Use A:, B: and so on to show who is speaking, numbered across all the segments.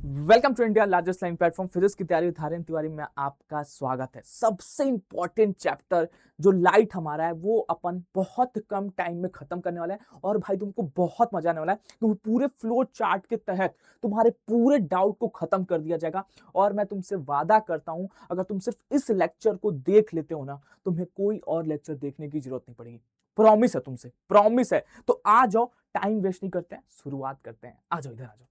A: Welcome to India largest line platform physics की तैयारी धारण तिवारी में आपका स्वागत है। सबसे इंपॉर्टेंट चैप्टर जो लाइट हमारा है वो अपन बहुत कम टाइम में खत्म करने वाला है और भाई तुमको बहुत मजा आने वाला है क्योंकि पूरे फ्लो चार्ट के तहत तुम्हारे पूरे डाउट को खत्म कर दिया जाएगा। और मैं तुमसे वादा करता हूं अगर तुम सिर्फ इस लेक्चर को देख लेते हो ना तुम्हें कोई और लेक्चर देखने की जरूरत नहीं पड़ेगी। प्रॉमिस है तुमसे, प्रॉमिस है। तो आ जाओ, टाइम वेस्ट नहीं करते हैं, शुरुआत करते हैं। आ जाओ, इधर आ जाओ।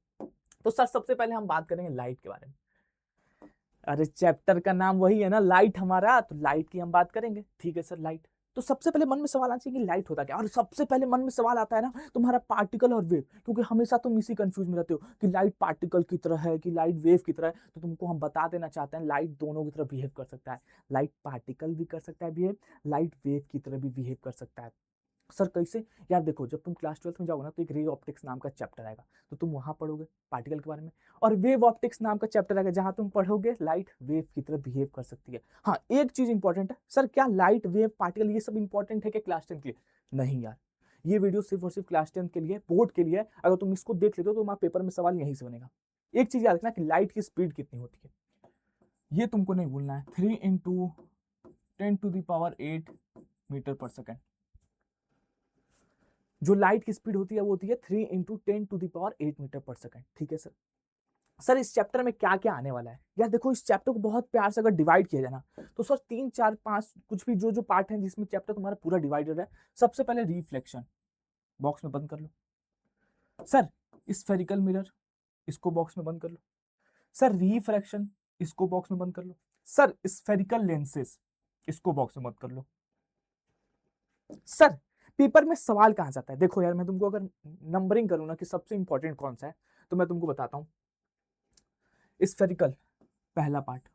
A: तो सर सबसे पहले हम बात करेंगे लाइट के बारे में। अरे चैप्टर का नाम वही है ना, लाइट हमारा, तो लाइट की हम बात करेंगे। ठीक है सर, लाइट। तो सबसे पहले मन में सवाल आना चाहिए कि लाइट होता क्या। और सबसे पहले मन में सवाल आता है ना तुम्हारा पार्टिकल और वेव, क्योंकि हमेशा तुम इसी कंफ्यूज में रहते हो कि लाइट पार्टिकल की तरह है कि लाइट वेव की तरह है। तो तुमको हम बता देना चाहते हैं लाइट दोनों की तरह बिहेव कर सकता है। लाइट पार्टिकल भी कर सकता है बिहेव, लाइट वेव की तरह भी बिहेव कर सकता है। सर कैसे? यार देखो, जब तुम क्लास 12th में जाओगे ना तो एक रे ऑप्टिक्स नाम का चैप्टर आएगा, तो तुम वहां पढ़ोगे पार्टिकल के बारे में। और वेव ऑप्टिक्स नाम का चैप्टर आएगा जहां तुम पढ़ोगे लाइट वेव की तरह बिहेव कर सकती है। हाँ, एक चीज इंपॉर्टेंट है सर, क्या लाइट वेव पार्टिकल ये सब इंपॉर्टेंट है क्या क्लास 10 के लिए? नहीं यार, ये वीडियो सिर्फ और सिर्फ क्लास 10 के लिए, बोर्ड के लिए। अगर तुम इसको देख लेते हो तो तुम्हारे पेपर में सवाल यहीं से बनेगा। एक चीज याद रखना कि लाइट की स्पीड कितनी होती है, ये तुमको नहीं भूलना है। 3 × 10⁸ मीटर पर सेकेंड। जो लाइट की स्पीड होती है वो होती है 3 × 10⁸ मीटर पर सेकेंड। ठीक है सर। सर इस चैप्टर में क्या क्या आने वाला है? यार देखो, इस चैप्टर को बहुत प्यार से अगर डिवाइड किया जाए ना तो सर 3 4 5 कुछ भी जो पार्ट है जिसमें चैप्टर तुम्हारा पूरा डिवाइडेड है। सबसे पहले रिफ्लेक्शन, बॉक्स में बंद कर लो। सर स्फेरिकल मिरर, इसको बॉक्स में बंद कर लो। सर रिफ्रैक्शन, इसको बॉक्स में बंद कर लो। सर स्फेरिकल लेंसेज, इसको बॉक्स में बंद कर लो। सर पेपर में सवाल कहां जाता है? देखो यार, मैं तुमको अगर नंबरिंग करूं ना कि सबसे इंपॉर्टेंट कौन सा है तो मैं तुमको बताता हूं। स्फेरिकल पहला पार्ट,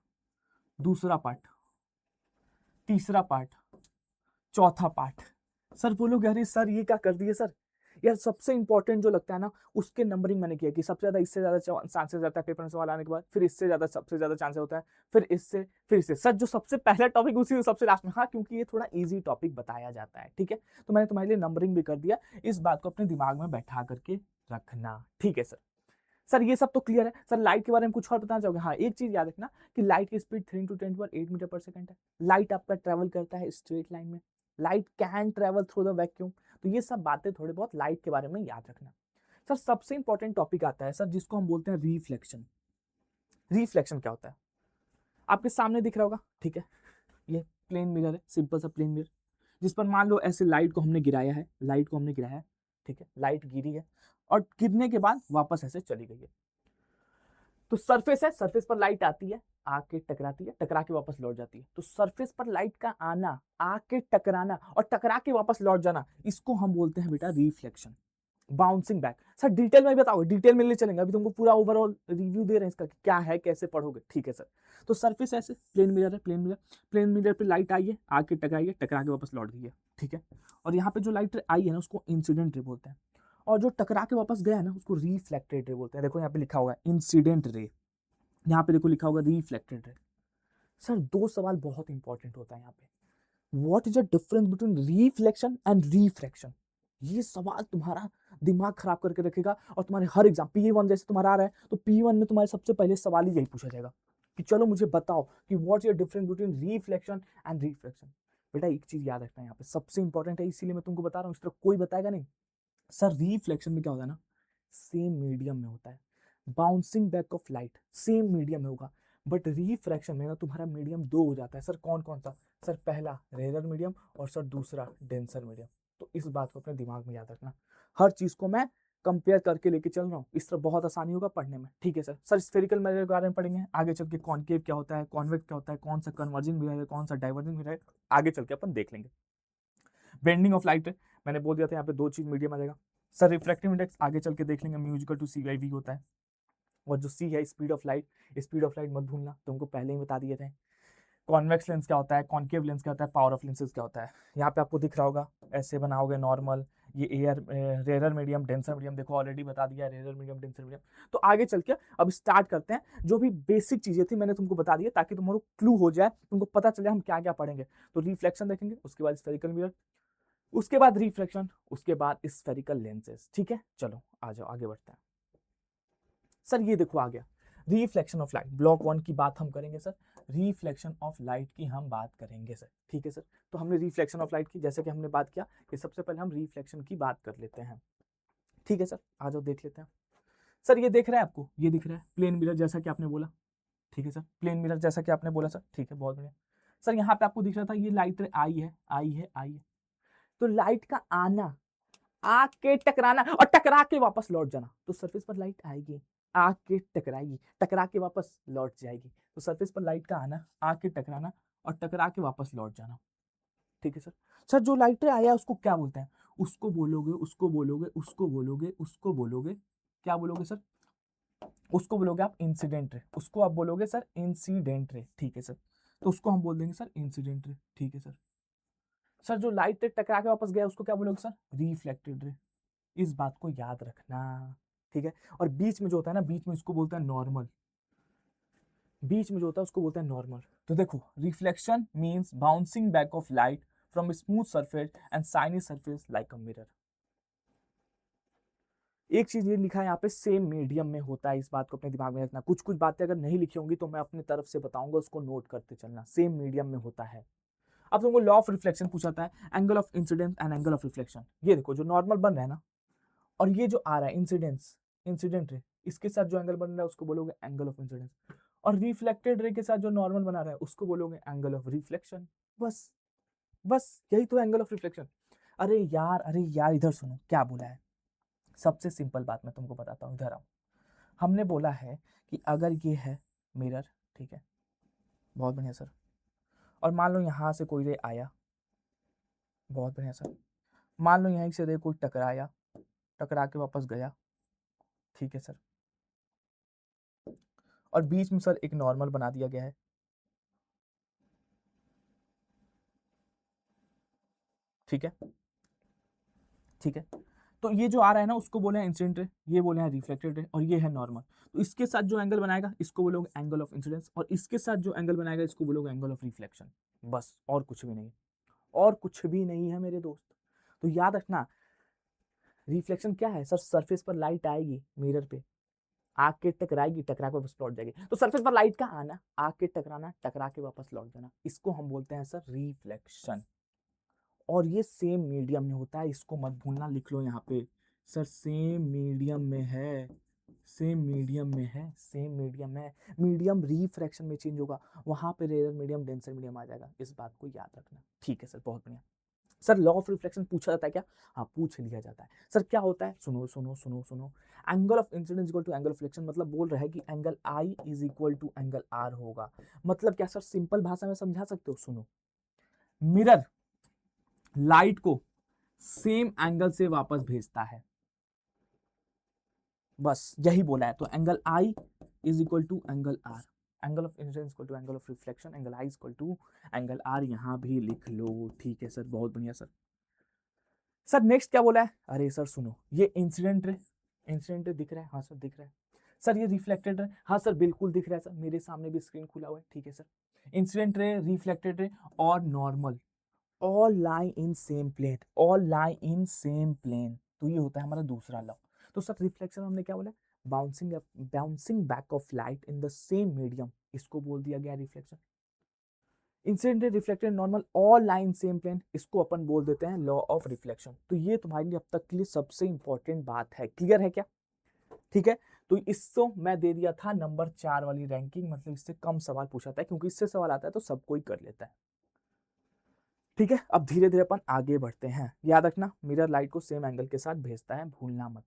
A: दूसरा पार्ट, तीसरा पार्ट, चौथा पार्ट। सर बोलोगे अरे सर ये क्या कर दिए सर? यार सबसे इंपॉर्टेंट जो लगता है ना उसके नंबरिंग मैंने किया कि सबसे ज्यादा इससे ज्यादा चांसेस रहता है पेपर में सवाल आने के बाद, फिर इससे ज्यादा सबसे ज्यादा चांसेस होता है, फिर इससे, फिर इससे। सर जो सबसे पहला टॉपिक उसी में सबसे लास्ट में। हाँ, क्योंकि ये थोड़ा इजी टॉपिक बताया जाता है। ठीक है, तो मैंने तुम्हारे लिए नंबरिंग भी कर दिया, इस बात को अपने दिमाग में बैठा करके रखना। ठीक है सर। सर ये सब तो क्लियर है। सर लाइट के बारे में कुछ और बताना चाहोगे? हाँ, एक चीज याद रखना कि लाइट की स्पीड 3 × 10⁸ मीटर पर सेकंड है। लाइट आपका ट्रेवल करता है स्ट्रेट लाइन में। Light can travel through the vacuum. तो ये सब बातें थोड़े बहुत लाइट के बारे में याद रखना। सर सबसे इंपॉर्टेंट टॉपिक आता है सर जिसको हम बोलते हैं रिफ्लेक्शन। रिफ्लेक्शन क्या होता है? आपके सामने दिख रहा होगा, ठीक है, ये प्लेन मिरर है, सिंपल सा प्लेन मिरर, जिस पर मान लो ऐसे लाइट को हमने गिराया है, लाइट को हमने गिराया है। ठीक है, लाइट गिरी है और गिरने के बाद वापस ऐसे चली गई है। तो सरफेस है, सरफेस पर लाइट आती है, आके टकराती है, टकरा के वापस लौट जाती है। तो सरफेस पर लाइट का आना, आके टकराना और टकरा के वापस लौट जाना, इसको हम बोलते हैं बेटा reflection, bouncing back. Sir detail में बताओ, डिटेल में ले चलेंगे, अभी तुमको पूरा ओवरऑल रिव्यू दे रहे हैं इसका कि क्या है कैसे पढ़ोगे। ठीक है सर। तो सरफेस ऐसे प्लेन मिरर है, प्लेन मिरर, प्लेन मिरर पे लाइट आई है, आके टकराई है, टकरा के वापस लौट गई है। ठीक है, और यहाँ पे जो लाइट आई है ना उसको इंसिडेंट रे बोलते हैं, और जो टकरा के वापस गया है ना उसको रिफ्लेक्टेड रे बोलते हैं। देखो यहाँ पे लिखा हुआ है इंसिडेंट रे, यहाँ पे देखो लिखा होगा रिफ्लेक्टेड रे। सर दो सवाल बहुत इंपॉर्टेंट होता है यहाँ पे, what is the difference between reflection and refraction? ये सवाल तुम्हारा दिमाग खराब करके रखेगा और तुम्हारे हर एग्जाम P1 जैसे तुम्हारा आ रहा है तो P1 में तुम्हारे सबसे पहले सवाल ही यही पूछा जाएगा कि चलो मुझे बताओ कि what is the difference between reflection and refraction. बेटा एक चीज याद रखना है यहाँ पे, सबसे इंपॉर्टेंट है, इसीलिए मैं तुमको बता रहा हूँ, इस तरह कोई बताएगा नहीं। सर रिफ्लेक्शन में क्या होता है ना, सेम मीडियम में होता है, bouncing back of light same medium में होगा। बट रिफ्रैक्शन में ना तुम्हारा मीडियम दो हो जाता है। सर कौन कौन सा? सर पहला रेयर मीडियम और सर दूसरा डेंसर मीडियम। तो इस बात को अपने दिमाग में याद रखना, हर चीज को मैं कंपेयर करके लेके चल रहा हूँ, इस तरह बहुत आसानी होगा पढ़ने में। ठीक है सर। सर स्फेरिकल मिरर के बारे में पढ़ेंगे, आगे चल के कॉनकेव क्या होता है, कॉन्वेक्स क्या होता है, कौन सा कन्वर्जिंग मिरर है, कौन सा डाइवर्जिंग मिरर है, आगे चल के अपन देख लेंगे। बेंडिंग ऑफ लाइट मैंने बोल दिया था, यहाँ पे दो चीज मीडियम आ जाएगा। सर रिफ्रैक्टिव इंडेक्स आगे चल के देख लेंगे, म्यूजिकल टू CIV होता है, और जो सी है speed of light, speed of light मत भूलना, तुमको पहले ही बता दिए थे। कॉन्वेक्स लेंस क्या होता है, कॉन्केव लेंस क्या होता है, पावर ऑफ लेंसेज क्या होता है। यहाँ पे आपको दिख रहा होगा, ऐसे बनाओगे नॉर्मल, ये air rare medium denser medium, देखो ऑलरेडी बता दिया रेयर मीडियम डेंसर मीडियम। तो आगे चल के अब स्टार्ट करते हैं, जो भी बेसिक चीजें थी मैंने तुमको बता दिया ताकि तुम्हारा क्लू हो जाए, तुमको पता चले हम क्या क्या पढ़ेंगे। तो रिफ्लेक्शन देखेंगे, उसके बाद स्फेरिकल मिरर, उसके बाद रिफ्लेक्शन, उसके बाद स्फेरिकल लेंसेज। ठीक है, चलो आ जाओ आगे बढ़ते हैं। सर ये देखो आ गया, रिफ्लेक्शन ऑफ लाइट, ब्लॉक 1 की बात हम करेंगे सर, रिफ्लेक्शन ऑफ लाइट की हम बात करेंगे सर, ठीक है सर। तो हमने रिफ्लेक्शन ऑफ लाइट की, जैसे कि हमने बात किया कि सबसे पहले हम रिफ्लेक्शन की बात कर लेते हैं, ठीक है सर। आ जाओ देख लेते हैं सर। ये देख रहा है आपको, ये दिख रहा है प्लेन मिरर जैसा कि आपने बोला, ठीक है सर, प्लेन मिरर जैसा कि आपने बोला सर, ठीक है, बहुत बढ़िया सर। यहाँ पे आपको दिख रहा था ये लाइट आई है, आई है, आई है। तो लाइट का आना, आके टकराना और टकरा के वापस लौट जाना, तो सरफेस पर लाइट आएगी, आके टकराएगी, टकरा के वापस लौट जाएगी। तो सरफेस पर लाइट का आना, आके टकराना और टकरा के वापस लौट जाना, ठीक है सर। सर जो लाइट आया उसको क्या बोलते हैं? उसको बोलोगे, उसको बोलोगे, उसको बोलोगे, उसको बोलोगे, क्या बोलोगे सर? उसको बोलोगे आप इंसिडेंट रे, उसको आप बोलोगे सर इंसिडेंट रे, ठीक है सर। तो उसको हम बोल देंगे सर इंसिडेंट रे, ठीक है सर। सर जो लाइट टकरा के वापस गया उसको क्या बोलोगे सर? Reflected ray. इस बात को याद रखना, ठीक है। और बीच में जो होता है ना, बीच में इसको बोलते हैं नॉर्मल, बीच में जो होता है उसको बोलते हैं नॉर्मल। तो देखो, reflection means bouncing back of light from smooth surface and shiny surface like a mirror. एक चीज ये लिखा है यहाँ पे, सेम मीडियम में होता है, इस बात को अपने दिमाग में रखना। कुछ कुछ बातें अगर नहीं लिखी होंगी तो मैं अपनी तरफ से बताऊंगा, उसको नोट करते चलना, सेम मीडियम में होता है। अब तुमको लॉ ऑफ रिफ्लेक्शन पूछा था, angle of incidence and angle of reflection. ये देखो जो नॉर्मल बन रहा है ना, और ये जो आ रहा है इंसिडेंस, इंसिडेंट रे, इसके साथ जो एंगल बन रहा है उसको बोलोगे एंगल ऑफ इंसिडेंस, और रिफ्लेक्टेड रे के साथ जो नॉर्मल बना रहा है उसको बोलोगे एंगल ऑफ रिफ्लेक्शन। बस, बस यही तो एंगल ऑफ रिफ्लेक्शन। अरे यार, अरे यार, इधर सुनो क्या बोला है। सबसे सिंपल बात मैं तुमको बताता हूँ, इधर आओ। हमने बोला है कि अगर ये है मिरर, ठीक है, बहुत बढ़िया सर, और मान लो यहाँ से कोई रे आया, बहुत बढ़िया सर, मान लो यहाँ से रे कोई टकराया, टकरा के वापस गया, ठीक है सर, और बीच में सर एक नॉर्मल बना दिया गया है, ठीक है, ठीक है। तो ये जो आ रहा है ना उसको बोले हैं इंसिडेंट रे, ये बोले हैं रिफ्लेक्टेड रे, और ये है नॉर्मल। तो इसके साथ जो एंगल बनाएगा इसको बोलोगे एंगल ऑफ इंसिडेंस, और इसके साथ जो एंगल बनाएगा इसको बोलोगे एंगल ऑफ रिफ्लेक्शन। बस, और कुछ भी नहीं, और कुछ भी नहीं है मेरे दोस्त। तो याद रखना, रिफ्लेक्शन क्या है सर? सरफेस पर लाइट आएगी मिरर पे, आके टकराएगी, टकरा के वापस लौट जाएगी। तो सरफेस पर लाइट का आना, आके टकराना, टकरा के वापस लौट जाना, इसको हम बोलते हैं सर रिफ्लेक्शन। और ये सेम मीडियम में होता है, इसको मत भूलना, लिख लो यहाँ पे सर, सेम मीडियम में है, सेम मीडियम में है, सेम मीडियम है। मीडियम रिफ्रैक्शन में चेंज होगा, वहां पे रेयर मीडियम, डेंसर मीडियम आ जाएगा, इस बात को याद रखना, ठीक है सर, बहुत बढ़िया। सर लॉ ऑफ रिफ्लेक्शन पूछा जाता है क्या? हाँ, पूछ लिया जाता है सर। क्या होता है? सुनो सुनो सुनो सुनो, angle of incidence equal to angle of reflection, मतलब बोल रहा है कि angle i is equal to angle r होगा। मतलब क्या सर? सिंपल भाषा में समझा सकते हो, सुनो। मिरर लाइट को सेम एंगल से वापस भेजता है, बस यही बोला है। तो angle i is equal to angle r, angle of incidence equal to angle of reflection, angle i equal to angle r, यहां भी लिख लो, ठीक है सर, बहुत बढ़िया सर। सर नेक्स्ट क्या बोला है? अरे सर सुनो, ये इंसिडेंट रे, इंसिडेंट रे दिख रहा है? हाँ सर दिख रहा है। सर ये रिफ्लेक्टेड रे? हाँ सर बिल्कुल दिख रहा है सर, मेरे सामने भी स्क्रीन खुला हुआ है, ठीक है sir. Incident ray, reflected ray और normal, all lie in same plane, all lie in same plane. तो ये होता है हमारा दूसरा लॉ। तो सर रिफ्लेक्शन हमने क्या बोला? Bouncing, bouncing back of light in the same medium, इसको बोल दिया गया reflection. Incident, reflected, normal, all line same plane, इसको अपन बोल देते हैं लॉ ऑफ रिफ्लेक्शन। तो ये तुम्हारे लिए अब तक के लिए सबसे इंपॉर्टेंट बात है, क्लियर है क्या? ठीक है। तो इसको मैं दे दिया था नंबर 4 वाली रैंकिंग, मतलब इससे कम सवाल पूछा था, क्योंकि इससे सवाल आता है तो सब कोई कर लेता है, ठीक है। अब धीरे धीरे अपन आगे बढ़ते हैं। याद रखना, मिरर लाइट को सेम एंगल के साथ भेजता है, भूलना मत।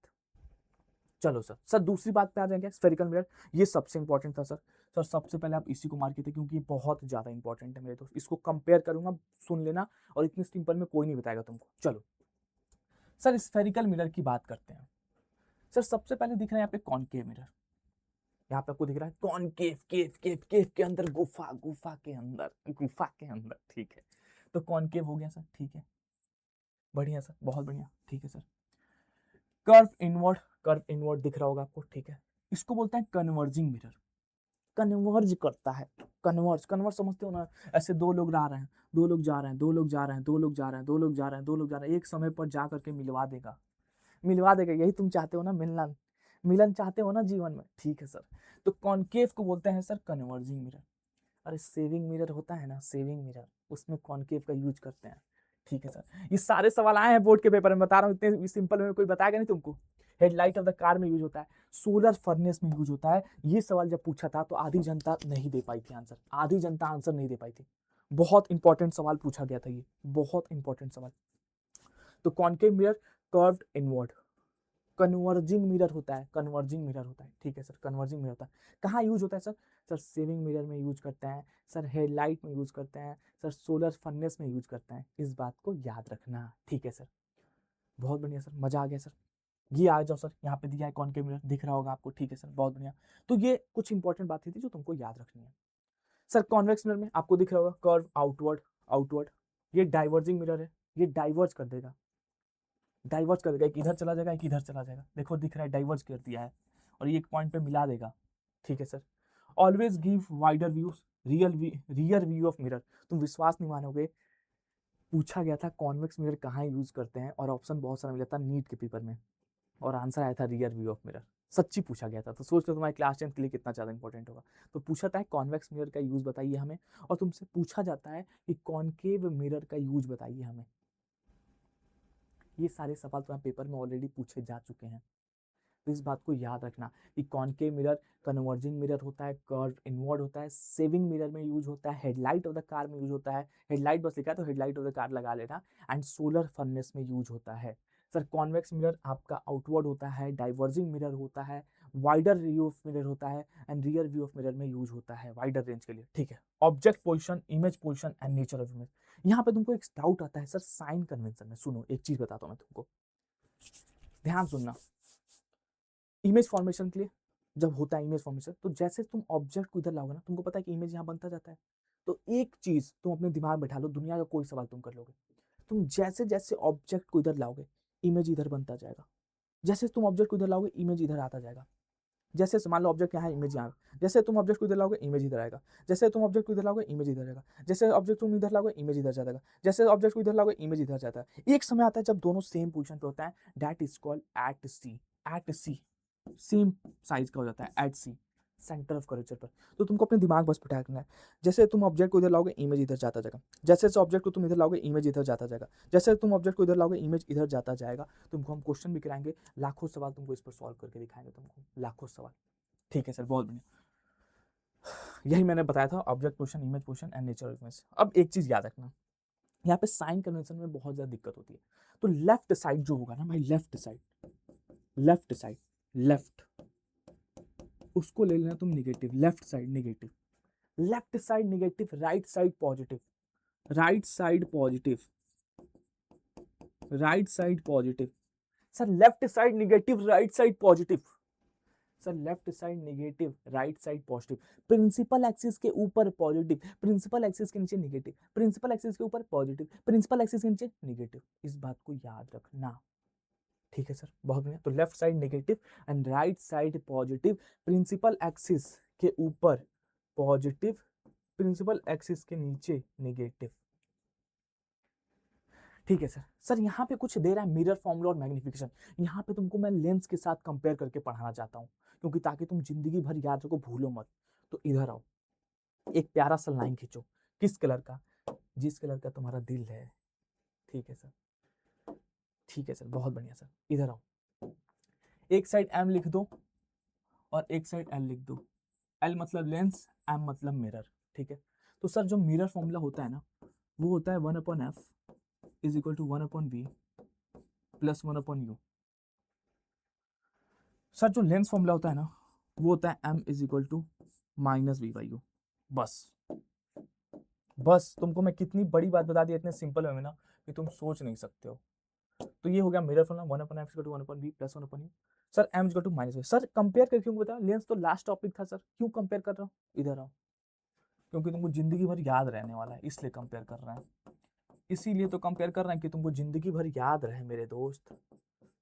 A: चलो सर, सर दूसरी बात पे आ जाएंगे, स्फेरिकल मिरर, ये सबसे इंपॉर्टेंट था सर। सर सबसे पहले आप इसी को मार के थे, क्योंकि ये बहुत ज्यादा इंपॉर्टेंट है मेरे दोस्त, इसको कंपेयर करूंगा, सुन लेना, और इतनी सिंपल में कोई नहीं बताएगा तुमको। चलो सर, स्फेरिकल मिरर की बात करते हैं। सर सबसे पहले दिख रहा है यहाँ पे कॉनकेव मिरर, यहाँ पे आपको दिख रहा है कॉनकेव, केव केव केव के अंदर गुफा, गुफा के अंदर, गुफा के अंदर, ठीक है। तो कॉनकेव हो गया सर, ठीक है, बढ़िया सर, बहुत बढ़िया, ठीक है sir. Curve inward, curve inward दिख रहा होगा आपको, ठीक है। इसको बोलते हैं कन्वर्जिंग मिरर, कन्वर्ज करता है, कन्वर्ज, कन्वर्ज समझते हो ना? ऐसे दो लोग आ रहे हैं, दो लोग जा रहे हैं, दो लोग जा रहे हैं, दो लोग जा रहे हैं, दो लोग जा रहे हैं, दो लोग जा रहे हैं, एक समय पर जा करके मिलवा देगा, मिलवा देगा, यही तुम चाहते हो ना, मिलना, मिलन चाहते हो ना जीवन में, ठीक है सर। तो कॉनकेव को बोलते हैं सर कन्वर्जिंग मिरर। अरे सेविंग मिरर होता है ना, सेविंग मिरर, उसमें कॉनकेव का यूज करते हैं, ठीक है सर। ये सारे सवाल आए हैं बोर्ड के पेपर में, बता रहा हूँ, इतने सिंपल में कोई बताएगा नहीं तुमको। हेडलाइट ऑफ द कार में यूज होता है, सोलर फर्नेस में यूज होता है। ये सवाल जब पूछा था तो आधी जनता नहीं दे पाई थी आंसर, आधी जनता आंसर नहीं दे पाई थी। बहुत इंपॉर्टेंट सवाल पूछा गया था ये, बहुत इंपॉर्टेंट सवाल। तो concave mirror curved inward, converging mirror होता है, कन्वर्जिंग मिरर होता है, ठीक है सर, कन्वर्जिंग मिरर होता है। कहाँ यूज होता है सर? सर सेविंग मिरर में यूज करते हैं सर, हेडलाइट में यूज करते हैं सर, सोलर फर्नेस में यूज करते हैं, इस बात को याद रखना, ठीक है सर। बहुत बढ़िया सर, मजा आ गया सर। ये आ जाओ सर, यहाँ पे दिया है कॉनकेव मिरर, दिख रहा होगा आपको, ठीक है सर, बहुत बढ़िया। तो ये कुछ इंपॉर्टेंट बातें थी जो तुमको याद रखनी है सर। कॉन्वेक्स मिरर में आपको दिख रहा होगा कर्व आउटवर्ड, आउटवर्ड। ये डाइवर्जिंग मिरर है, ये डाइवर्ज कर देगा, डाइवर्ज कर देगा, एक इधर चला जाएगा, एक इधर चला जाएगा, देखो दिख रहा है, डाइवर्ज कर दिया है, और ये एक पॉइंट पे मिला देगा, ठीक है sir. Always give wider views, rear view of mirror. तुम विश्वास नहीं मानोगे, पूछा गया था कॉन्वेक्स मिरर कहाँ यूज करते हैं, और ऑप्शन बहुत सारा मिला था नीट के पेपर में, और आंसर आया था रियर व्यू ऑफ मिरर, सच्ची पूछा गया था। तो सोच लो तुम्हारे क्लास 10 के लिए कितना ज्यादा इंपॉर्टेंट होगा। तो पूछा था कॉन्वेक्स मिरर का यूज बताइए हमें, और तुमसे पूछा जाता है कि कॉनकेव मिरर का यूज बताइए हमें। ये सारे सवाल तुम्हारे पेपर में ऑलरेडी पूछे जा चुके हैं, तो इस बात को याद रखना कि कॉनकेव मिरर कन्वर्जिंग मिरर होता है, कर्व इनवर्ड होता है, सेविंग मिरर में यूज होता है, हेडलाइट ऑफ द कार में यूज होता है, हेडलाइट बस लिखा है तो हेडलाइट ऑफ द कार लगा लेना, एंड सोलर फर्नेस में यूज होता है सर। कॉन्वेक्स मिरर आपका आउटवर्ड होता है, डाइवर्जिंग मिरर होता है, वाइडर व्यू ऑफ मिरर होता है, and rear view of mirror में यूज होता है वाइडर रेंज के लिए, ठीक है। Object position, image position and nature of image. यहाँ पे तुमको एक डाउट आता है सर साइन कन्वेंशन में। सुनो एक चीज बताता हूँ मैं तुमको, ध्यान सुनना। इमेज फॉर्मेशन के लिए जब होता है इमेज फॉर्मेशन, तो जैसे तुम ऑब्जेक्ट को इधर लाओगे ना, तुमको पता है कि इमेज यहाँ बनता जाता है। तो एक चीज तुम अपने दिमाग में बैठा लो, दुनिया का कोई सवाल तुम कर लोगे, तुम जैसे जैसे ऑब्जेक्ट को इधर लाओगे इमेज इधर बनता जाएगा, जैसे तुम ऑब्जेक्ट को इधर लाओगे इमेज इधर आता जाएगा। जैसे मान लो ऑब्जेक्ट यहाँ है, इमेज यहाँ, जैसे तुम ऑब्जेक्ट को इधर लाओगे इमेज इधर आएगा, जैसे तुम ऑब्जेक्ट को इधर लाओगे इमेज इधर आएगा, जैसे ऑब्जेक्ट तुम इधर लाओगे इमेज इधर जाएगा, जैसे ऑब्जेक्ट को इधर लाओगे इमेज इधर जाता है। एक समय आता है जब दोनों सेम पोजीशन पे होता है, that is called at C, at C, same size का हो जाता है at C, centre of curvature पर। तो तुमको अपने दिमाग बस बिठा करना है, जैसे तुम ऑब्जेक्ट को इधर लाओगे इमेज इधर जाता जाएगा, जैसे ऑब्जेक्ट को तुम इधर लाओगे इमेज इधर जाता जाएगा, जैसे तुम ऑब्जेक्ट को इधर लाओगे इमेज इधर जाता जाएगा। तुमको हम क्वेश्चन भी कराएंगे, लाखों सवाल तुमको इस पर सॉल्व करके दिखाएंगे, तुमको लाखों सवाल, ठीक है सर, बहुत बढ़िया। यही मैंने बताया था, object position, image position and nature of image. अब एक चीज याद रखना, यहाँ पे साइन कन्वेंशन में बहुत ज्यादा दिक्कत होती है। तो लेफ्ट साइड जो होगा ना भाई, left side, left side, left, उसको ले लेना तुम negative, left side negative, left side negative, right side positive, right side positive, right side positive. Sir left side negative, right side positive, sir left side negative, right side positive. Principal axis के ऊपर positive, principal axis के नीचे negative, principal axis के ऊपर positive, principal axis के नीचे negative, इस बात को याद रखना, ठीक है सर, बहुत बढ़िया। तो left side negative and right side positive, principal axis के ऊपर पॉजिटिव, प्रिंसिपल एक्सिस के नीचे नेगेटिव, ठीक है सर। सर यहाँ पे कुछ दे रहा है मिरर फॉर्मूला और मैग्निफिकेशन, यहाँ पे तुमको मैं लेंस के साथ कंपेयर करके पढ़ाना चाहता हूँ, क्योंकि ताकि तुम जिंदगी भर याद रखो, भूलो मत। तो इधर आओ, एक प्यारा सा लाइन खींचो, किस कलर का? जिस कलर का तुम्हारा दिल है, ठीक है सर, ठीक है सर, बहुत बढ़िया सर। इधर आओ, एक साइड एम लिख दो और एक साइड एल लिख दो। एल मतलब लेंस, एम मतलब मिरर, ठीक है। तो सर जो मिरर फॉर्मूला होता है ना, वो होता है 1/f is equal to 1/v plus 1/u। Sir जो लेंस फॉर्मूला होता है ना, वो होता है m is equal to -v/u। बस बस तुमको मैं कितनी बड़ी बात बता दी इतने सिंपल वे में ना, कि तुम सोच नहीं सकते हो। तो ये हो गया mirror formula, 1/f is equal to 1/v plus 1/u। Sir m is equal to -v। Sir compare करके क्यों बताया? लेंस तो लास्ट टॉपिक था सर, क्यों कंपेयर कर रहा हूँ? इधर आओ, क्योंकि तुमको जिंदगी भर याद रहने वाला है, इसलिए कंपेयर कर रहे हैं। इसीलिए तो कंपेयर कर रहे हैं कि तुमको जिंदगी भर याद रहे मेरे दोस्त,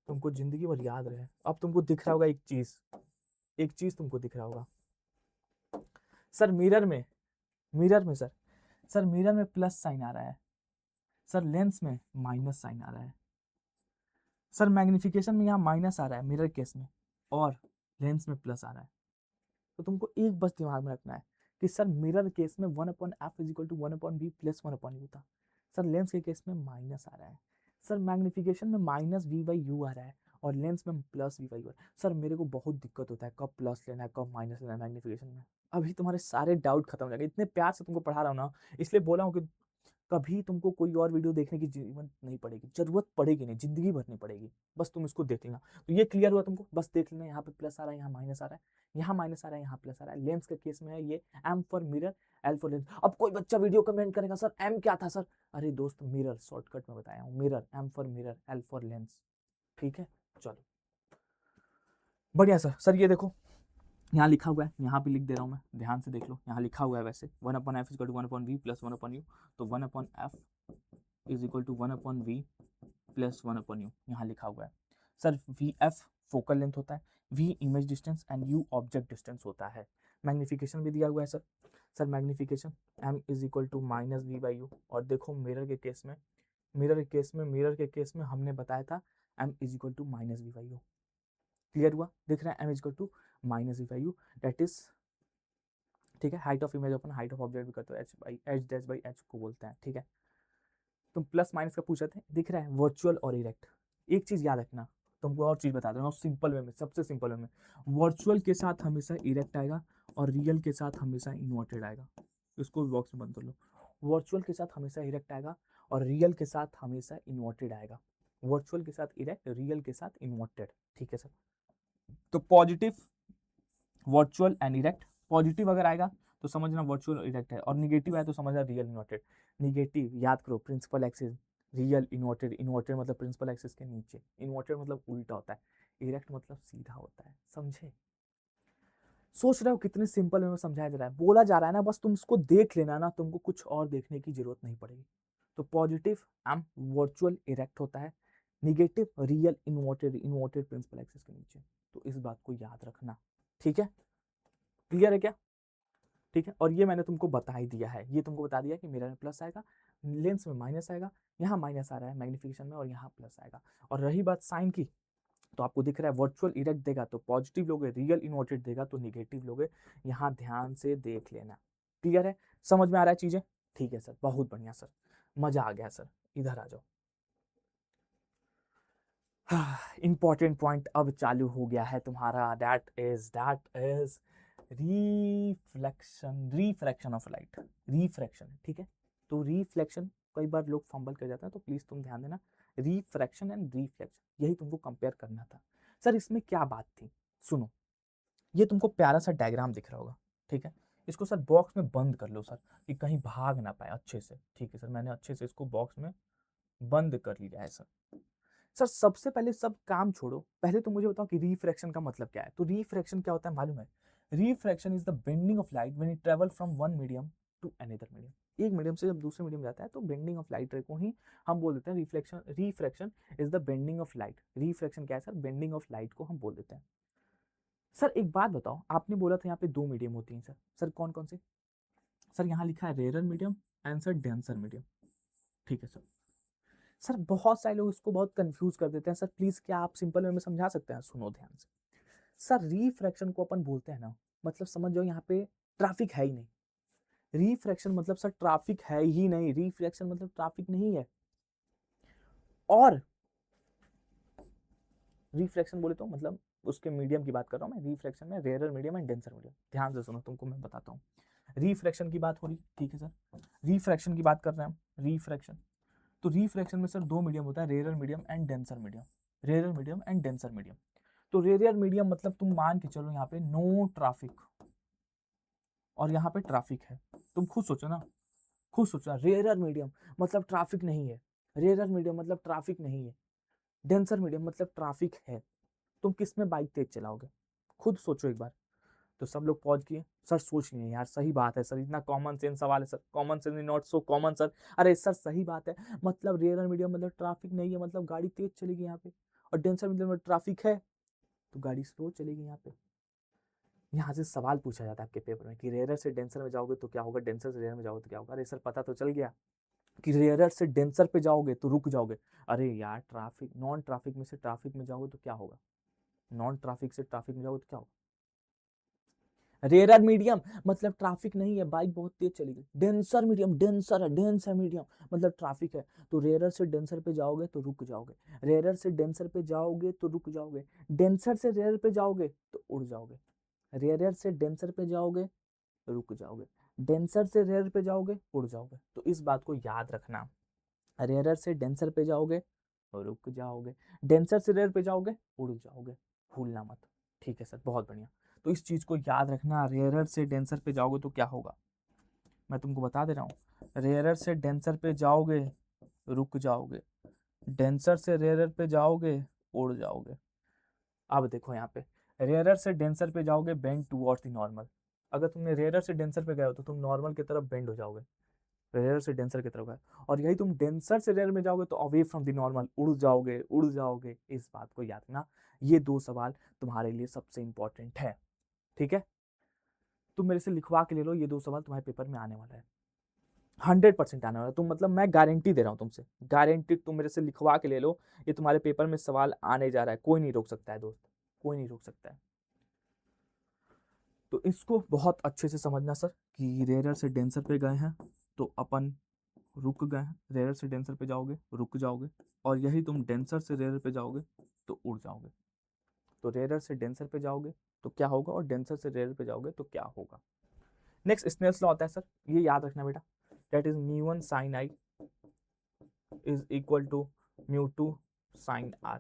A: तुमको जिंदगी भर याद रहे। अब तुमको दिख रहा होगा एक चीज, एक चीज तुमको दिख रहा होगा सर, मिरर में सर, सर मिरर में प्लस साइन आ रहा है सर, लेंस में माइनस साइन आ रहा है सर, मैग्निफिकेशन में यहाँ माइनस आ रहा है मिरर केस में, और लेंस में प्लस आ रहा है। तो तुमको एक बस दिमाग में रखना है कि सर मिरर केस में 1/f is equal to 1/b plus 1/u था। सर लेंस के केस में माइनस आ रहा है। सर मैग्निफिकेशन में माइनस v/u आ रहा है और लेंस में प्लस v/u आ रहा है। सर मेरे को बहुत दिक्कत होता है कब प्लस लेना है कब माइनस लेना है मैग्निफिकेशन में। अभी तुम्हारे सारे डाउट खत्म हो जाएंगे, इतने प्यार से तुमको पढ़ा रहा हूँ ना, इसलिए बोला हूँ कि कभी तुमको कोई और वीडियो देखने की जरूरत नहीं पड़ेगी, जरूरत पड़ेगी नहीं, जिंदगी भर नहीं पड़ेगी, बस तुम इसको देख लेना। तो ये क्लियर हुआ तुमको, बस देख लेना, यहाँ पे प्लस आ रहा है, यहाँ माइनस आ रहा है, यहाँ माइनस आ रहा है, यहाँ प्लस आ रहा है। लेंस के केस में है ये M for mirror, L for lens. अब कोई बच्चा वीडियो कमेंट करेगा सर एम क्या था सर, अरे दोस्त मिरर शॉर्टकट में बताया हूँ, mirror, M for mirror, L for lens. ठीक है, चलो बढ़िया सर। सर ये देखो यहाँ लिखा हुआ है, यहाँ भी लिख दे रहा हूँ मैं, ध्यान से देख लो, यहाँ लिखा हुआ है वैसे 1/f is equal to 1/v plus 1/u। तो 1/f is equal to 1/v plus 1/u यहाँ लिखा हुआ है। सर vf फोकल लेंथ होता है, v image distance and u object distance होता है। मैग्निफिकेशन भी दिया हुआ है sir. Sir magnification m is equal to minus v/u। और देखो मिरर के केस में, मिरर के केस में हमने बताया था m is equal to minus v/u। Clear हुआ, दिख रहा है m is equal to minus v/u, that is ठीक है, हाइट ऑफ इमेज अपन हाइट ऑफ ऑब्जेक्ट भी करते हो, h डैश बाई h को बोलते हैं। ठीक है, तुम प्लस माइनस का पूछा थे, दिख रहा है वर्चुअल और इरेक्ट। एक चीज याद रखना, तुमको और चीज बता दूंगा सिंपल वे में, सबसे सिंपल वे में, वर्चुअल के साथ हमेशा इरेक्ट आएगा और रियल के साथ हमेशा इन्वर्टेड आएगा। इसको भी बॉक्स में बंद कर लो। वर्चुअल के साथ हमेशा इरेक्ट आएगा और रियल के साथ हमेशा इन्वर्टेड आएगा। वर्चुअल के साथ इरेक्ट, रियल के साथ इन्वर्टेड। ठीक है सर, तो positive virtual and erect, positive अगर आएगा तो समझना वर्चुअल इरेक्ट है, और निगेटिव आए तो समझना रियल इन्वर्टेड। निगेटिव याद करो, principal axis real inverted, inverted मतलब प्रिंसिपल एक्सिस के नीचे, इन्वर्टेड मतलब उल्टा होता है, इरेक्ट मतलब सीधा होता है। समझे? सोच रहे हो कितने सिंपल में समझाया जा रहा है, बोला जा रहा है ना, बस तुम इसको देख लेना ना, तुमको कुछ और देखने की जरूरत नहीं पड़ेगी। तो पॉजिटिव एम वर्चुअल इरेक्ट होता है, negative real inverted, inverted principal axis के नीचे। तो इस बात को याद रखना। ठीक है, क्लियर है क्या? ठीक है, और ये मैंने तुमको बता ही दिया है, ये तुमको बता दिया कि मिरर में प्लस आएगा, लेंस में माइनस आएगा, यहाँ माइनस आ रहा है मैग्निफिकेशन में, और यहाँ प्लस आएगा। और रही बात साइन की, तो आपको दिख रहा है वर्चुअल इरेक्ट देगा तो पॉजिटिव लोगे, रियल इन्वर्टेड देगा तो निगेटिव लोगे। यहाँ ध्यान से देख लेना। क्लियर है, समझ में आ रहा है चीजें? ठीक है सर, बहुत बढ़िया सर, मजा आ गया सर। इधर आ जाओ, इंपॉर्टेंट पॉइंट अब चालू हो गया है तुम्हारा, that is refraction of light, refraction. ठीक है, तो रिफ्लेक्शन कई बार लोग फंबल कर जाते हैं, तो प्लीज तुम ध्यान देना, रिफ्रैक्शन एंड रिफ्लेक्शन यही तुमको कंपेयर करना था। सर इसमें क्या बात थी, सुनो, ये तुमको प्यारा सा डायग्राम दिख रहा होगा। ठीक है, इसको सर बॉक्स में बंद कर लो सर, कि कहीं भाग ना पाए अच्छे से। ठीक है सर, मैंने अच्छे से इसको बॉक्स में बंद कर लिया है सर। सर सबसे पहले सब काम छोड़ो, पहले तो मुझे बताओ कि रिफ्रैक्शन का मतलब क्या है। तो रिफ्रैक्शन क्या होता है मालूम है? Refraction is the bending of light when it travel from one medium to another medium. एक मीडियम से जब दूसरे मीडियम जाता है तो बेंडिंग ऑफ लाइट को ही हम बोल देते हैं reflection. Refraction is the bending of light. Refraction क्या है सर? बेंडिंग ऑफ लाइट को हम बोल देते हैं। सर एक बात बताओ, आपने बोला था यहाँ पे दो मीडियम होती हैं सर, सर कौन कौन से? सर यहाँ लिखा है rare medium and sir denser medium. ठीक है सर। सर बहुत सारे लोग इसको बहुत कंफ्यूज कर देते हैं सर, प्लीज क्या आप सिंपल वे में समझा सकते हैं? सुनो ध्यान से सर, रिफ्रैक्शन को अपन बोलते हैं ना, मतलब समझ जाओ यहाँ पे ट्रैफिक है ही नहीं। रिफ्रैक्शन मतलब सर ट्रैफिक है ही नहीं, रिफ्रैक्शन मतलब ट्रैफिक नहीं है। और रिफ्रैक्शन बोले तो मतलब उसके मीडियम की बात कर रहा हूँ मैं, रिफ्रैक्शन में rare medium and denser medium. ध्यान से सुनो, तुमको मैं बताता हूँ। रिफ्रैक्शन की बात हो रही, ठीक है सर, रिफ्रैक्शन की बात कर रहे हैं हम, रिफ्रैक्शन। तो रिफ्रैक्शन में सर दो मीडियम होता है, rare medium and denser medium. Rare medium and denser medium. तो रेयर मीडियम मतलब तुम मान के चलो यहाँ पे नो ट्रैफिक, और यहाँ पे ट्रैफिक है। तुम खुद सोचो ना, खुद सोचो, रेयर मीडियम मतलब ट्रैफिक नहीं है, रेयर मीडियम मतलब ट्रैफिक नहीं है, डेंसर मीडियम मतलब ट्रैफिक है। तुम किस में बाइक तेज चलाओगे? खुद सोचो एक बार। तो सब लोग पॉज किए, सर सोच लिए यार, सही बात है सर, इतना कॉमन सेंस सवाल है sir, common sense not so common sir. अरे सर सही बात है, मतलब रेयर मीडियम मतलब ट्रैफिक नहीं है, मतलब गाड़ी तेज चलेगी यहाँ पे, और डेंसर मीडियम में ट्रैफिक है तो गाड़ी स्लो चलेगी यहाँ पे। यहाँ से सवाल पूछा जाता है आपके पेपर में कि रेयर से डेंसर में जाओगे तो क्या होगा, डेंसर से रेयर में जाओगे तो क्या होगा। अरे सर पता तो चल गया कि रेयर से डेंसर पे जाओगे तो रुक जाओगे। अरे यार ट्रैफिक, नॉन ट्रैफिक में से ट्रैफिक में जाओगे तो क्या होगा? नॉन ट्रैफिक से ट्रैफिक में जाओगे तो क्या होगा? रेयरर मीडियम मतलब ट्रैफिक नहीं है, बाइक बहुत तेज चलेगी। डेंसर मीडियम, डेंसर है, डेंस है मीडियम मतलब ट्रैफिक है। तो रेयरर से डेंसर पे जाओगे तो रुक जाओगे, रेयरर से डेंसर पे जाओगे तो रुक जाओगे, डेंसर से रेयर पे जाओगे तो उड़ जाओगे, रेयरर से डेंसर पे जाओगे रुक जाओगे, डेंसर से रेयर पे जाओगे उड़ जाओगे। तो इस बात को याद रखना, रेयरर से डेंसर पे जाओगे और रुक जाओगे, डेंसर से रेयर पे जाओगे उड़ जाओगे, भूलना मत। ठीक है सर, बहुत बढ़िया। तो इस चीज को याद रखना, रेयरर से डेंसर पे जाओगे तो क्या होगा, मैं तुमको बता दे रहा हूँ। रेयरर से डेंसर पे जाओगे रुक जाओगे, डेंसर से रेयरर पे जाओगे उड़ जाओगे। अब देखो यहाँ पे, रेयरर से डेंसर पे जाओगे बेंड टुवर्ड्स द नॉर्मल। अगर तुमने रेयरर से डेंसर पे गए हो तो तुम नॉर्मल की तरफ बेंड हो जाओगे, रेयर से डेंसर की तरफ गए। और यही तुम डेंसर से रेयर में जाओगे तो अवे फ्रॉम द नॉर्मल, उड़ जाओगे, उड़ जाओगे। इस बात को याद रखना, ये 2 सवाल तुम्हारे लिए सबसे इंपॉर्टेंट है। ठीक है, तुम मेरे से लिखवा के ले लो, ये 2 सवाल तुम्हारे पेपर में आने वाला है, 100% आने वाला है। तुम मतलब मैं गारंटी दे रहा हूँ तुमसे, गारंटी, तुम मेरे से लिखवा के ले लो, ये तुम्हारे पेपर में सवाल आने जा रहा है, कोई नहीं रोक सकता है दोस्त, कोई नहीं रोक सकता है। तो इसको बहुत अच्छे से समझना सर, कि रेयर से डेंसर पे गए हैं तो अपन रुक गए हैं, रेयर से डेंसर पे जाओगे रुक जाओगे, और यही तुम डेंसर से रेयर पे जाओगे तो उड़ जाओगे। तो रेयर से डेंसर पे जाओगे तो क्या होगा, और डेंसर से रेयर पे जाओगे तो क्या होगा। नेक्स्ट स्नेल्स लॉ आता है सर, ये याद रखना बेटा, that is mu one sine I is equal to mu two sine r.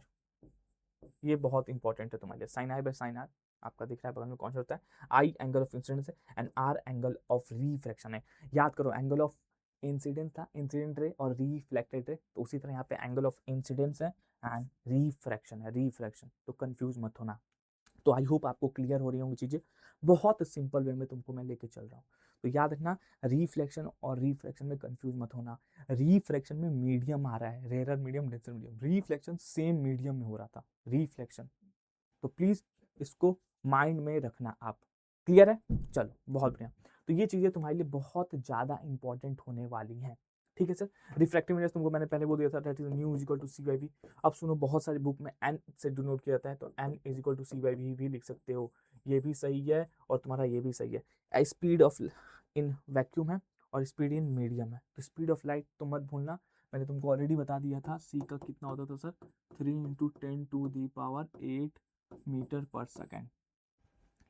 A: ये बहुत इंपॉर्टेंट है तुम्हारे लिए, sine I by sine r आपका दिख रहा है बगल में, कौन सा होता है, आई एंगल ऑफ इंसिडेंस है and are angle of refraction है। याद करो, एंगल ऑफ इंसिडेंस था इंसिडेंट रे और रिफ्लेक्टेड रे, तो उसी तरह यहाँ पे एंगल ऑफ इंसिडेंस है एंड रिफ्रैक्शन है, रिफ्रैक्शन, तो कंफ्यूज मत होना। तो आई होप आपको क्लियर हो रही होंगी चीजें, बहुत सिंपल वे में तुमको मैं लेके चल रहा हूँ। तो याद रखना, रिफ्लेक्शन और रिफ्रैक्शन में कंफ्यूज मत होना। रिफ्रैक्शन में मीडियम आ रहा है, rare medium, denser medium, reflection same medium में हो रहा था, रिफ्लेक्शन। तो प्लीज इसको माइंड में रखना आप, क्लियर है। चलो बहुत बढ़िया, तो ये चीजें तुम्हारे लिए बहुत ज्यादा इंपॉर्टेंट होने वाली हैं। ठीक है सर, रिफ्रैक्टिव इंडेक्स तुमको मैंने पहले बोल दिया था, that is nu is equal to C by V. अब सुनो, बहुत सारी बुक में एन से डिनोट किया जाता है, तो N is equal to C by V भी लिख सकते हो, ये भी सही है और तुम्हारा ये भी सही है। स्पीड ऑफ इन वैक्यूम है और स्पीड इन मीडियम है, तो स्पीड ऑफ लाइट तो मत भूलना, मैंने तुमको ऑलरेडी बता दिया था, सी का कितना होता था सर, 3 × 10⁸ मीटर पर सेकेंड।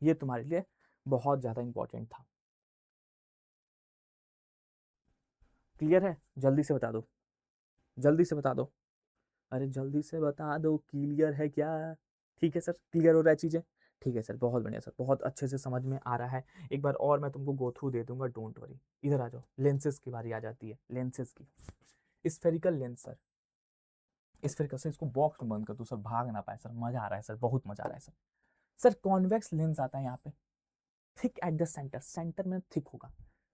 A: ये तुम्हारे लिए बहुत ज्यादा इंपॉर्टेंट था। क्लियर है, जल्दी से बता दो, जल्दी से बता दो, अरे जल्दी से बता दो, क्लियर है क्या? ठीक है सर, क्लियर हो रहा है चीजें? ठीक है सर, बहुत बढ़िया सर, बहुत अच्छे से समझ में आ रहा है। एक बार और मैं तुमको गो थ्रू दे दूंगा, डोंट वरी। इधर आ जाओ, लेंसेज की बारी आ जाती है, लेंसेज की। स्फेरिकल लेंस सर, स्फेरिकल से इसको बॉक्स में बंद कर दो सर, भाग ना पाए सर, मजा आ रहा है सर, बहुत मजा आ रहा है सर। सर कॉन्वेक्स लेंस आता है यहाँ पे, thick at the centre, centre में थिक होगा,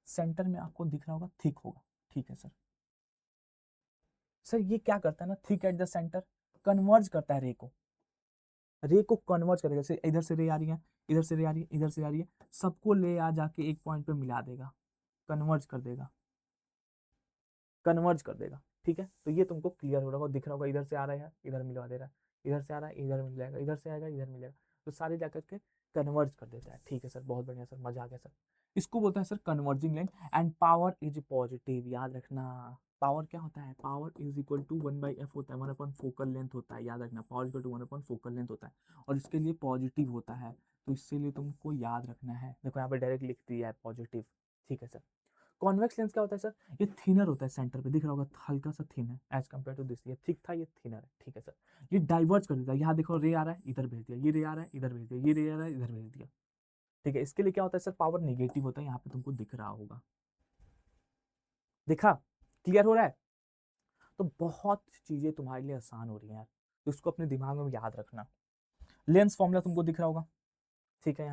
A: सेंटर में आपको दिख रहा होगा थिक होगा। ठीक है सर, सर ये क्या करता है ना, thick at the centre converge करता है रे को कन्वर्ज करेगा, जैसे इधर से रे आ रही है, इधर से रे आ रही है, इधर से आ रही है, सबको ले आ जाके एक पॉइंट पे मिला देगा, कन्वर्ज कर देगा, कन्वर्ज कर देगा। ठीक है, तो ये तुमको क्लियर हो रहा होगा, दिख रहा होगा, इधर से आ रहा है इधर मिलवा दे रहा है, इधर से आ रहा है इधर मिल जाएगा, इधर से आएगा इधर मिलेगा, तो सारे जाकर के कन्वर्ज कर देता है। ठीक है सर, बहुत बढ़िया सर, मजा आ गया सर। इसको बोलते हैं sir converging length and power is positive. याद रखना, पावर क्या होता है, power is equal to 1/f होता है, 1 अपन फोकल लेंथ होता है, याद रखना, पावर इक्वल टू 1 अपन फोकल लेंथ होता है, और इसके लिए पॉजिटिव होता है, तो इसके लिए तुमको याद रखना है। देखो यहाँ पे डायरेक्ट लिख दिया है पॉजिटिव। ठीक है सर, कॉन्वेक्स लेंस क्या होता है सर, ये थिनर होता है, सेंटर पे दिख रहा होगा हल्का सा थिन है एज कम्पेयर टू दिस, ये थिक था ये थिनर है। ठीक है सर, ये डाइवर्ज कर देता है, यहाँ देखो रे आ रहा है इधर भेज दिया, ये रे आ रहा है इधर भेज दिया, ये रे आ रहा है इधर भेज दिया। ठीक है, इसके लिए क्या होता है सर, पावर निगेटिव होता है, यहाँ पे तुमको दिख रहा होगा, देखा, क्लियर हो रहा है। तो बहुत चीजें तुम्हारे लिए आसान हो रही हैं यार, तो इसको अपने दिमाग में याद रखना। लेंस फॉर्मूला तुमको दिख रहा होगा, ठीक है,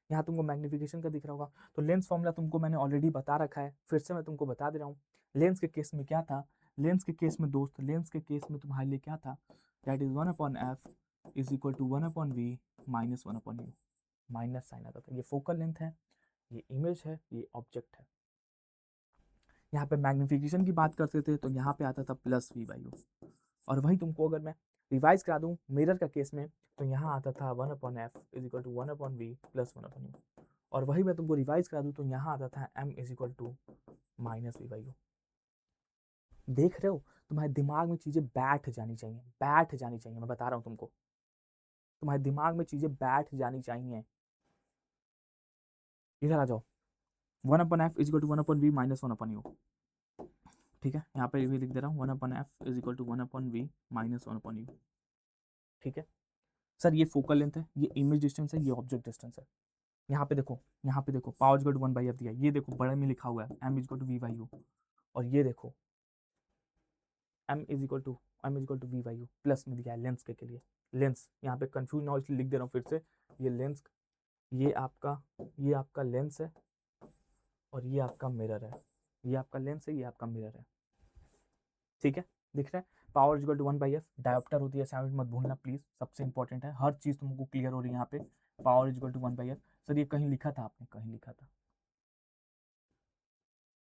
A: यहाँ तुमको मैग्निफिकेशन का दिख रहा होगा, तो लेंस फॉर्मूला तुमको मैंने ऑलरेडी बता रखा है, फिर से मैं तुमको बता दे रहा हूँ। लेंस के केस में क्या था, लेंस के केस में दोस्त, लेंस के केस में तुम्हारे लिए क्या था, that is 1/f is equal to 1/v minus 1/u, minus sign आता था। ये फोकल लेंथ है, ये इमेज है, ये ऑब्जेक्ट है। यहाँ पे मैग्निफिकेशन की बात करते थे तो यहाँ पे आता था +v/u, और वही तुमको अगर मैं रिवाइज करा दूं मिरर का केस में, तो यहाँ आता था 1/f is equal to 1/v plus 1/u, और वही मैं तुमको रिवाइज करा दूं तो यहाँ आता था m is equal to minus v/u। देख रहे हो, तुम्हारे दिमाग में चीजें बैठ जानी चाहिए, बैठ जानी चाहिए, मैं बता रहा हूँ तुमको, तुम्हारे दिमाग में चीजें बैठ जानी चाहिए। इधर आ जाओ, 1/f is equal to 1/v minus 1/u, ठीक है, यहाँ पे भी लिख दे रहा हूँ 1/f is equal to 1/v minus 1/u, ठीक है। सर ये फोकल लेंथ है, ये इमेज डिस्टेंस है, ये ऑब्जेक्ट डिस्टेंस है। यहाँ पे देखो, यहाँ पे देखो power is equal to 1/f दिया है, ये देखो बड़े में लिखा हुआ है m is equal to v/u, और ये देखो m is equal to v/u plus में दिया है लेंस के लिए। लेंस यहाँ पे कंफ्यूज ना हो इसलिए लिख दे रहा हूँ फिर से, ये लेंस, ये आपका लेंस है, और ये आपका मिरर है, ये आपका लेंस है, ये आपका मिरर है, ठीक है, दिख रहा है। Power equal to 1/f, dioptre होती है, साइड मत भूलना प्लीज, सबसे इंपॉर्टेंट है, हर चीज तुमको क्लियर हो रही है यहाँ पे। Power equal to 1/f, sir ये कहीं लिखा था आपने, कहीं लिखा था?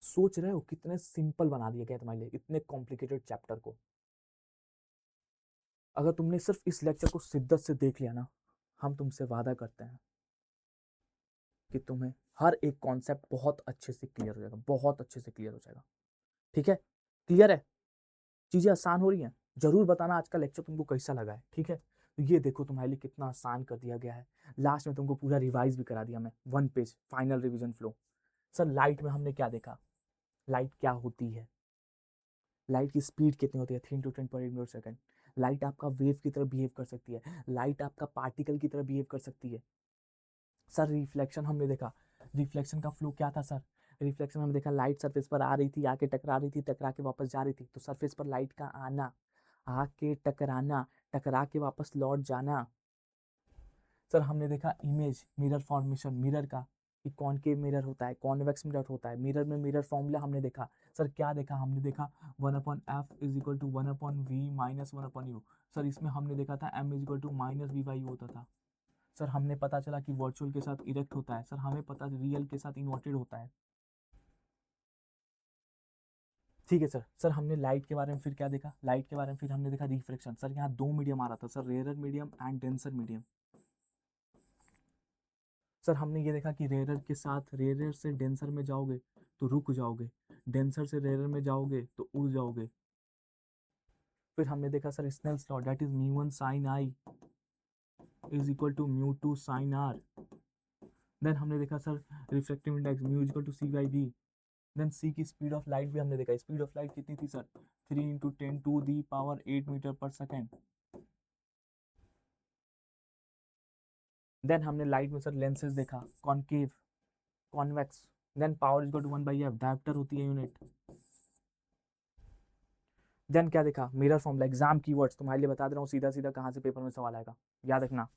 A: सोच रहे हो कितने सिंपल बना दिया गया तुम्हारे लिए इतने कॉम्प्लिकेटेड चैप्टर को। अगर तुमने सिर्फ इस लेक्चर को शिद्दत से देख लिया ना, हम तुमसे वादा करते हैं कि तुम्हें हर एक कॉन्सेप्ट बहुत अच्छे से क्लियर हो जाएगा, बहुत अच्छे से क्लियर हो जाएगा, ठीक है। क्लियर है, चीजें आसान हो रही हैं, जरूर बताना आज का लेक्चर तुमको कैसा लगा है, ठीक है। तो ये देखो तुम्हारे लिए कितना आसान कर दिया गया है, लास्ट में तुमको पूरा रिवाइज भी करा दिया मैं, 1 page final revision flow. Sir light में हमने क्या देखा, लाइट क्या होती है, लाइट की स्पीड कितनी होती है, 3 × 10⁻⁷। लाइट आपका वेव की तरह बिहेव कर सकती है, लाइट आपका पार्टिकल की तरह बिहेव कर सकती है। सर रिफ्लेक्शन हमने देखा, रिफ्लेक्शन का फ्लो क्या था सर, रिफ्लेक्शन हमने देखा लाइट सरफेस पर आ रही थी, आके टकरा रही थी, टकरा के वापस जा रही थी, तो सरफेस पर लाइट का आना, आके टकराना, टकरा के वापस लौट जाना। सर हमने देखा इमेज मिरर फॉर्मेशन, मिरर का कि कॉनकेव मिरर होता है, कॉन्वेक्स मिरर होता है, मिरर में मिरर फॉर्मूला हमने देखा। सर क्या देखा, हमने देखा 1/f is equal to 1/v minus 1/u। Sir इसमें हमने देखा था m is equal to minus v/u होता था। सर हमने पता चला कि वर्चुअल के साथ इरेक्ट होता है, सर हमें पता रियल के साथ इन्वर्टेड होता है, ठीक है सर। सर हमने लाइट के बारे में फिर क्या देखा, लाइट के बारे में फिर हमने देखा रिफ्लेक्शन। सर यहाँ 2 मीडियम आ रहा था sir, rarer medium and denser medium. Sir हमने ये देखा कि रेयरर के साथ, रेयरर से डेंसर में जाओगे तो रुक जाओगे, डेंसर से रेयरर में जाओगे तो उड़ जाओगे। फिर हमने देखा sir Snell's law, that is μ1 sin i is equal to μ2 sin r। Then हमने देखा sir reflective index mu is equal to c/v। Then c की स्पीड ऑफ लाइट भी हमने देखा, स्पीड ऑफ लाइट कितनी थी सर, 3 × 10⁸ मीटर/सेकेंड। देन हमने लाइट में सर लेंसेज देखा, concave, convex. Then power is equal to 1/f, dioptre होती है यूनिट। देन क्या देखा, मिरर फॉर्मूला, एग्जाम कीवर्ड्स तुम्हारे लिए बता दे रहा हूँ सीधा सीधा, कहाँ से पेपर में सवाल आएगा, याद रखना।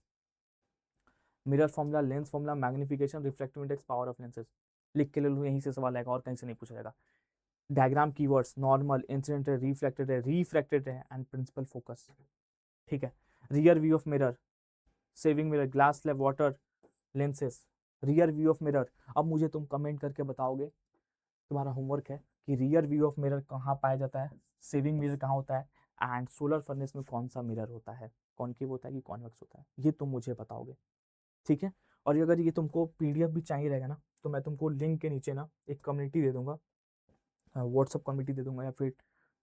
A: Mirror formula, lens formula, magnification, reflective index, power of lenses, लिख के ले लो, यहीं से सवाल आएगा और कहीं से नहीं पूछा जाएगा। डायग्राम कीवर्ड्स, नॉर्मल, इंसिडेंट है, रिफ्लेक्टेड है एंड प्रिंसिपल फोकस, ठीक है। Rear view of mirror, saving mirror, glass slab, water, lenses, rear view of mirror. अब मुझे तुम कमेंट करके बताओगे, तुम्हारा होमवर्क है कि रियर व्यू ऑफ मिरर कहाँ पाया जाता है, सेविंग मिरर कहाँ होता है, एंड सोलर फर्नेस में कौन सा मिरर होता है, कॉनकेव होता है कि कॉन्वेक्स होता है, ये तुम मुझे बताओगे, ठीक है। और अगर ये तुमको पीडीएफ भी चाहिए रहेगा ना, तो मैं तुमको लिंक के नीचे ना एक कम्युनिटी दे दूंगा, व्हाट्सअप कम्युनिटी दे दूंगा या फिर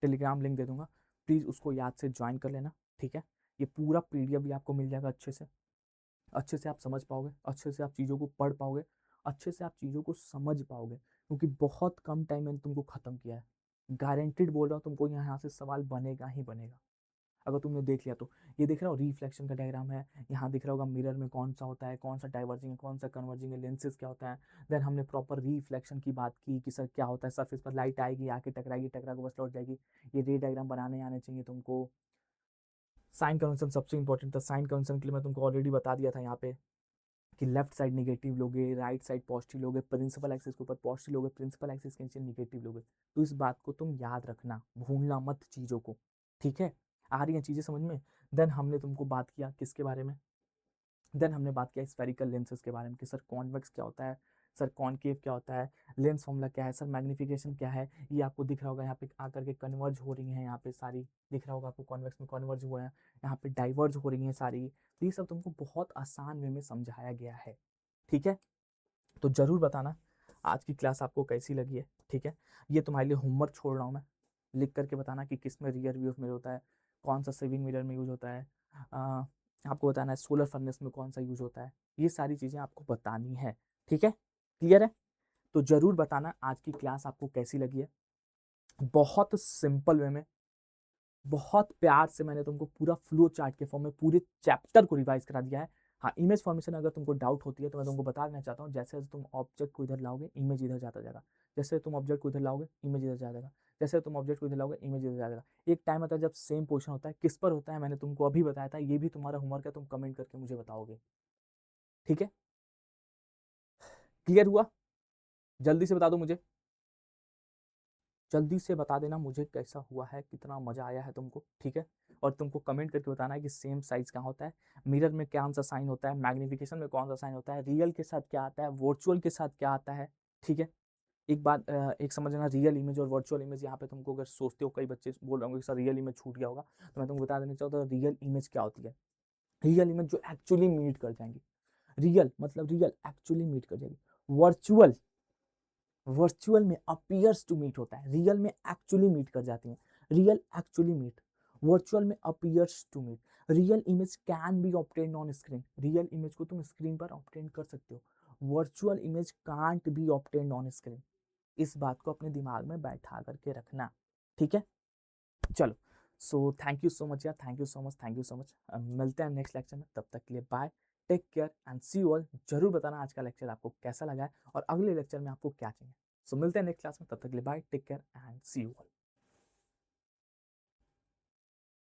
A: टेलीग्राम लिंक दे दूंगा, प्लीज़ उसको याद से ज्वाइन कर लेना, ठीक है। ये पूरा पीडीएफ भी आपको मिल जाएगा, अच्छे से आप समझ पाओगे, अच्छे से आप चीज़ों को पढ़ पाओगे, अच्छे से आप चीज़ों को समझ पाओगे, क्योंकि बहुत कम टाइम मैंने तुमको ख़त्म किया है, गारंटीड बोल रहा हूँ तुमको, यहाँ से सवाल बनेगा ही बनेगा अगर तुमने देख लिया तो। ये देख रहा हो रिफ्लेक्शन का डायग्राम है, यहाँ दिख रहा होगा मिरर में कौन सा होता है, कौन सा डाइवर्जिंग है, कौन सा कन्वर्जिंग है, लेंसेज क्या होता है। देन हमने प्रॉपर रिफ्लेक्शन की बात की कि सर क्या होता है, सरफेस पर लाइट आएगी, आके टकराएगी, टकरा के बस लौट जाएगी, ये रे डायग्राम बनाने आने चाहिए तुमको। साइन कन्वेंशन सबसे इंपॉर्टेंट था, साइन कन्वेंशन के लिए मैं तुमको ऑलरेडी बता दिया था यहाँ पे कि लेफ्ट साइड निगेटिव लोगे, राइट साइड पॉजिटिव लोगे, प्रिंसिपल एक्सिस के ऊपर पॉजिटिव लोगे, प्रिंसिपल एक्सिस के नीचे निगेटिव लोगे। तो इस बात को तुम याद रखना, भूलना मत चीज़ों को, ठीक है। आ रही हैं चीज़ें समझ में। देन हमने तुमको बात किया किसके बारे में, देन हमने बात किया स्फेरिकल लेंसेज के बारे में कि सर कॉन्वेक्स क्या होता है, सर कॉनकेव क्या होता है, लेंस फॉर्मूला क्या है, सर मैग्निफिकेशन क्या है, ये आपको दिख रहा होगा यहाँ पे आकर के कन्वर्ज हो रही हैं, यहाँ पे सारी दिख रहा होगा आपको, कॉन्वेक्स में कन्वर्ज हुए हैं, यहाँ पे डाइवर्ज हो रही हैं सारी। तो ये सब तुमको बहुत आसान वे में समझाया गया है, ठीक है। तो जरूर बताना आज की क्लास आपको कैसी लगी है, ठीक है। ये तुम्हारे लिए होमवर्क छोड़ रहा हूँ मैं, लिख करके बताना कि किस में रियर व्यू में होता है, कौन सा सेविंग मिरर में यूज होता है, आपको बताना है सोलर फर्नेस में कौन सा यूज होता है, ये सारी चीज़ें आपको बतानी है, ठीक है, क्लियर है। तो जरूर बताना आज की क्लास आपको कैसी लगी है। बहुत सिंपल वे में, बहुत प्यार से मैंने तुमको पूरा फ्लो चार्ट के फॉर्म में पूरे चैप्टर को रिवाइज करा दिया है। हाँ, इमेज फॉर्मेशन अगर तुमको डाउट होती है तो मैं तुमको बता देना चाहता हूँ, जैसे तुम ऑब्जेक्ट को इधर लाओगे इमेज इधर जाता जाएगा, जैसे तुम ऑब्जेक्ट को इधर लाओगे इमेज इधर जाएगा, जैसे तुम ऑब्जेक्ट को इधर लाओगे इमेज इधर जाएगा। एक टाइम आता है जब सेम पोजिशन होता है, किस पर होता है मैंने तुमको अभी बताया था, ये भी तुम्हारा होमवर्क है, तुम कमेंट करके मुझे बताओगे, ठीक है। क्लियर हुआ? जल्दी से बता दो मुझे, जल्दी से बता देना मुझे कैसा हुआ है, कितना मजा आया है तुमको, ठीक है। और तुमको कमेंट करके बताना है कि सेम साइज कहाँ होता है, मिरर में कौन सा साइन होता है, मैग्निफिकेशन में कौन सा साइन होता है, रियल के साथ क्या आता है, वर्चुअल के साथ क्या आता है, ठीक है। एक बात एक समझना, रियल इमेज और वर्चुअल इमेज, यहाँ पे तुमको अगर सोचते हो, कई बच्चे बोल रहे होंगे सर रियल इमेज छूट गया होगा, तो मैं तुमको बता देना चाहता हूँ रियल इमेज क्या होती है। रियल इमेज जो एक्चुअली मीट कर जाएंगी, रियल मतलब रियल एक्चुअली मीट कर जाएगी। वर्चुअल, वर्चुअल में अपीयर्स टू मीट होता है, रियल में एक्चुअली मीट कर जाती हैं, रियल एक्चुअली मीट, वर्चुअल में appears to meet. Real image can be obtained on screen, real image को तुम स्क्रीन पर ऑब्टेन कर सकते हो, virtual image can't be obtained on screen. इस बात को अपने दिमाग में बैठा करके रखना, ठीक है। चलो, so thank you so much यार, thank you so much, thank you so much. मिलते हैं नेक्स्ट लेक्चर में, तब तक के लिए bye, take care and see you all. जरूर बताना आज का लेक्चर आपको कैसा लगा है और अगले लेक्चर में आपको क्या चाहिए। सो मिलते हैं नेक्स्ट क्लास में, तब तक के लिए bye, take care and see you all.